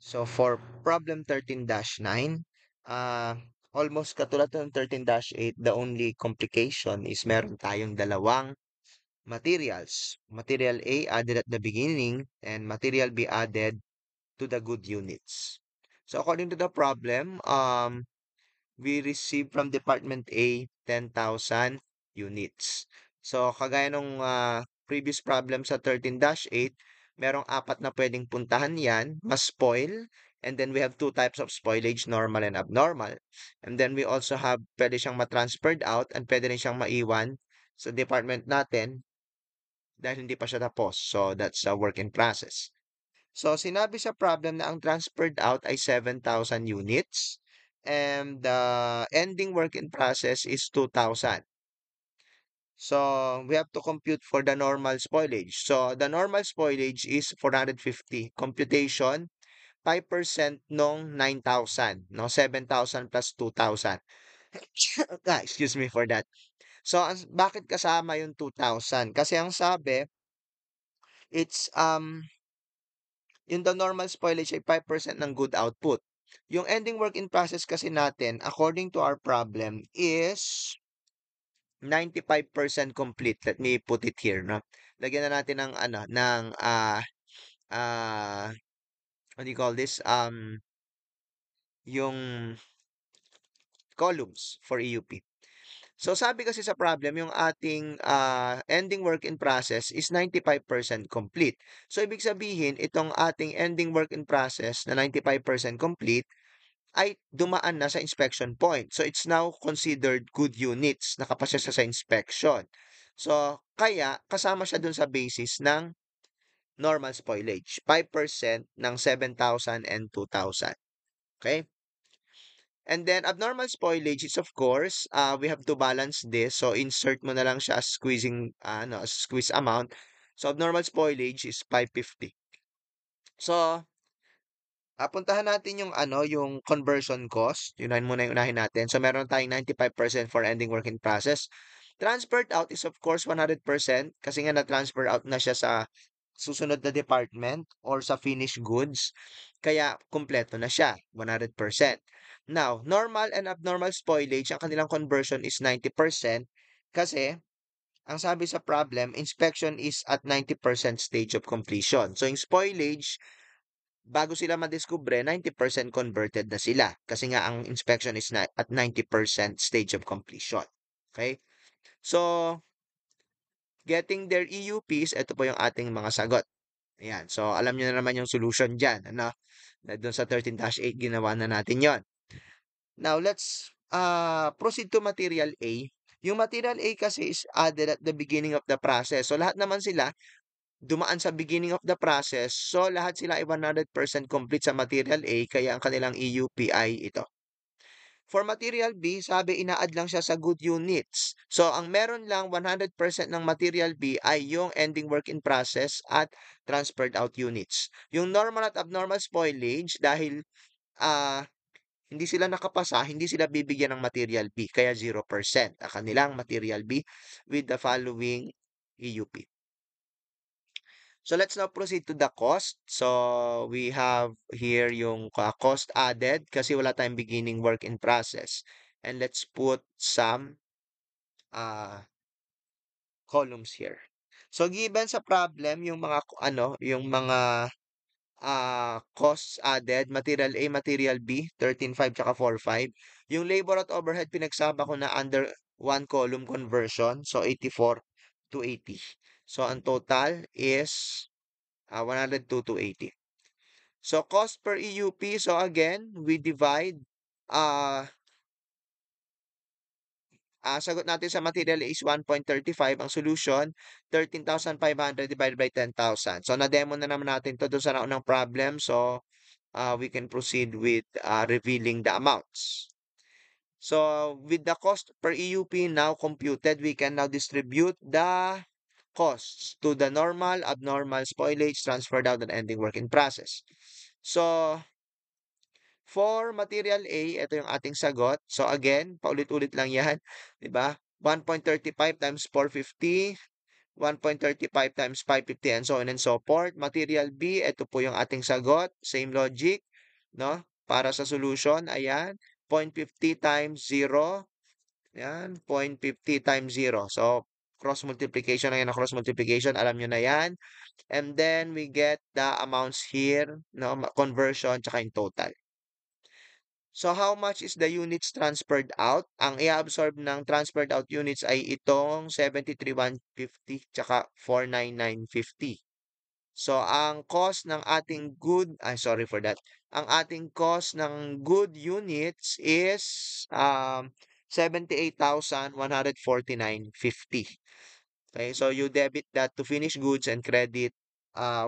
So for problem 13-9, almost katulad ng 13-8, the only complication is meron tayong dalawang materials. Material A added at the beginning and material B added to the good units. So according to the problem, we received from Department A 10,000 units. So, kagaya nung previous problem sa 13-8, merong apat na pwedeng puntahan yan, mas spoil, and then we have two types of spoilage, normal and abnormal. And then we also have, pwede siyang ma-transferred out and pwede rin siyang maiwan sa department natin dahil hindi pa siya tapos. So, that's a work in process. So, sinabi sa problem na ang transferred out ay 7,000 units and the ending work in process is 2,000. So, we have to compute for the normal spoilage. So, the normal spoilage is 450. Computation, 5% nung 9,000, no? 7,000 plus 2,000. Excuse me for that. So, bakit kasama yung 2,000? Kasi ang sabi, it's yung the normal spoilage ay 5% ng good output. Yung ending work in process kasi natin, according to our problem, is 95% complete. Let me put it here, no? Lagyan na natin ng ano, ng ah what do you call this? Yung columns for EUP. So sabi kasi sa problem, yung ating ending work in process is 95% complete. So ibig sabihin, itong ating ending work in process na 95% complete ay dumaan na sa inspection point. So it's now considered good units. Nakapasa siya sa inspection. So kaya kasama siya dun sa basis ng normal spoilage. 5% ng 7,000 and 2,000. Okay? And then abnormal spoilage is of course, we have to balance this. So insert mo na lang siya as squeezing as squeeze amount. So abnormal spoilage is 550. So puntahan natin yung yung conversion cost. Yun muna yung unahin natin. So meron tayong 95% for ending work in process. Transferred out is of course 100% kasi nga na-transfer out na siya sa susunod na department or sa finished goods. Kaya kumpleto na siya, 100%. Now, normal and abnormal spoilage, ang kanilang conversion is 90% kasi ang sabi sa problem, inspection is at 90% stage of completion. So, yung spoilage, bago sila madiskubre, 90% converted na sila. Kasi nga ang inspection is at 90% stage of completion. Okay? So, getting their EUPs, ito po yung ating mga sagot. Ayan. So, alam niyo na naman yung solution dyan. Ano? Na doon sa 13-8, ginawa na natin yon. Now, let's proceed to material A. Yung material A kasi is added at the beginning of the process. So, lahat naman sila dumaan sa beginning of the process. So, lahat sila ay 100% complete sa material A, kaya ang kanilang EUP ay ito. For material B, sabi ina-add lang siya sa good units. So, ang meron lang 100% ng material B ay yung ending work in process at transferred out units. Yung normal at abnormal spoilage, dahil hindi sila nakapasa, hindi sila bibigyan ng material B, kaya 0% ang kanilang material B with the following EUP. So let's now proceed to the cost. So we have here yung cost added kasi wala tayong beginning work in process. And let's put some columns here. So given sa problem yung mga yung mga costs added, material A, material B, 13.5 tsaka 4.5. Yung labor at overhead pinagsama ko na under one column conversion, so 84 to 80. So ang total is 102 to 80. So, cost per EUP. So, again, we divide. Sagot natin sa material is 1.35. Ang solution, 13,500 divided by 10,000. So, na-demo na naman natin to doon sa naunang problem. So, we can proceed with revealing the amounts. So, with the cost per EUP now computed, we can now distribute the costs to the normal, abnormal, spoilage, transferred out, and ending work in process. So, for material A, ito yung ating sagot. So, again, paulit-ulit lang yan. Diba? 1.35 times 450, 1.35 times 550, and so on and so forth. Material B, ito po yung ating sagot. Same logic. no? Para sa solution, ayan, 0.50 times 0, ayan, 0.50 times 0. So, cross multiplication na yan, cross multiplication, alam nyo na yan. And then, we get the amounts here, no? Conversion, tsaka in total. So, how much is the units transferred out? Ang i-absorb ng transferred out units ay itong 73,150 tsaka 49950. So, ang cost ng ating good, ay sorry for that. Ang ating cost ng good units is 78,149.50. Okay, so you debit that to finished goods and credit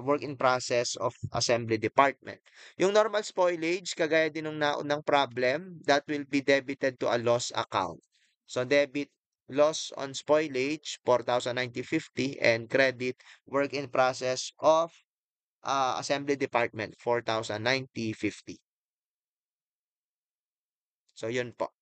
work in process of assembly department. Yung normal spoilage, kagaya din ng naunang problem, that will be debited to a loss account. So debit loss on spoilage, 4,090.50 and credit work in process of assembly department, 4,090.50. So yun po.